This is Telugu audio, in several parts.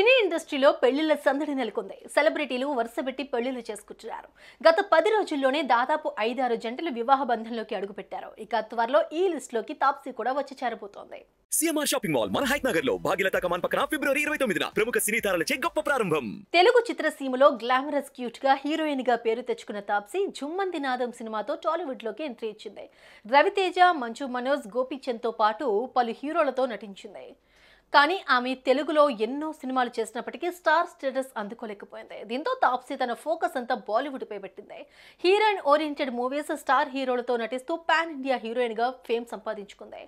సినీ ఇండస్ట్రీలో పెళ్లిళ్ల సందడి నెలకొంది. సెలబ్రిటీలు వరుసపెట్టి పెళ్లిళ్లు చేసుకుంటున్నారు. గత 10 రోజుల్లోనే దాదాపు 5-6 జంటలు వివాహ బంధంలోకి అడుగుపెట్టారు. ఇక త్వరలో ఈ లిస్ట్ లోకి తాప్సీ కూడా వచ్చి చేరబోతోంది. సిఎంఆర్ షాపింగ్ మాల్ మన హైట్ నగర్ లో భాగ్యలతా కమాన్ పక్కన ఫిబ్రవరి 29న ప్రముఖ సినీ తారలచే గొప్ప ప్రారంభం. తెలుగు చిత్రసీమలో గ్లామరస్ క్యూట్ గా హీరోయిన్ గా పేరు తెచ్చుకున్న తాప్సీ జుమ్మంది నాదం సినిమాతో టాలీవుడ్ లోకి ఎంట్రీ ఇచ్చింది. రవితేజ, మంచు మనోజ్, గోపీచంద్ తో పాటు పలు హీరోలతో నటించింది. కానీ ఆమె తెలుగులో ఎన్నో సినిమాలు చేసినప్పటికీ స్టార్ స్టేటస్ అందుకోలేకపోయింది. దీంతో తాప్సీ తన ఫోకస్ అంతా బాలీవుడ్ పై పెట్టింది. హీరోయిన్ ఓరియంటెడ్ మూవీస్, స్టార్ హీరోలతో నటిస్తూ పాన్ ఇండియా హీరోయిన్ గా ఫేమ్ సంపాదించుకుంది.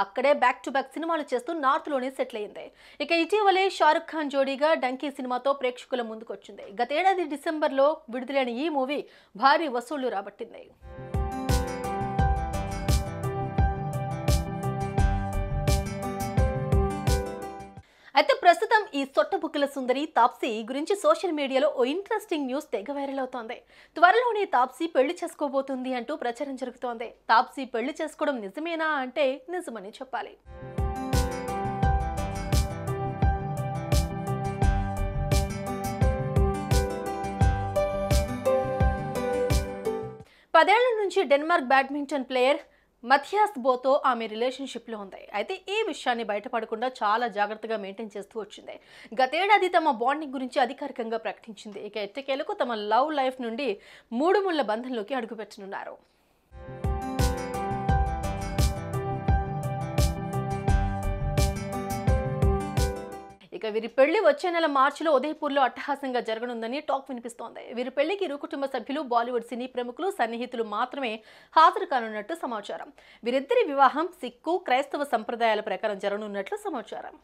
అక్కడే బ్యాక్ టు బ్యాక్ సినిమాలు చేస్తూ నార్త్ లోనే సెటిల్ అయింది. ఇక ఇటీవలే షారుఖ్ ఖాన్ జోడీగా డంకీ సినిమాతో ప్రేక్షకుల ముందుకొచ్చింది. గతేడాది డిసెంబర్లో విడుదలైన ఈ మూవీ భారీ వసూళ్లు రాబట్టింది. అయితే ప్రస్తుతం ఈ సొట్టబుక్కల సుందరి తాప్సీ గురించి సోషల్ మీడియాలో ఓ ఇంట్రెస్టింగ్ న్యూస్ తెగ వైరల్ అవుతోంది. త్వరలోనే తాప్సీ పెళ్లి చేసుకోబోతుంది అంటూ ప్రచారం జరుగుతోంది. తాప్సీ పెళ్లి చేసుకోవడం నిజమేనా అంటే నిజమని చెప్పాలి. పదేళ్ల నుంచి డెన్మార్క్ బ్యాడ్మింటన్ ప్లేయర్ మథియాస్ బోతో ఆమె రిలేషన్షిప్లో ఉంది. అయితే ఈ విషయాన్ని బయటపడకుండా చాలా జాగ్రత్తగా మెయింటైన్ చేస్తూ వచ్చింది. గతేడాది తమ బాండింగ్ గురించి అధికారికంగా ప్రకటించింది. ఇక ఎట్టకేలకు తమ లవ్ లైఫ్ నుండి 3 ముళ్ల బంధంలోకి అడుగుపెట్టనున్నారు. ఇక వీరి పెళ్లి వచ్చే నెల మార్చిలో ఉదయపూర్లో అట్టహాసంగా జరగనుందని టాక్ వినిపిస్తోంది. వీరి పెళ్లికి ఇరు కుటుంబ సభ్యులు, బాలీవుడ్ సినీ ప్రముఖులు, సన్నిహితులు మాత్రమే హాజరు కానున్నట్టు సమాచారం. వీరిద్దరి వివాహం సిక్కు, క్రైస్తవ సంప్రదాయాల ప్రకారం జరగనున్నట్లు సమాచారం.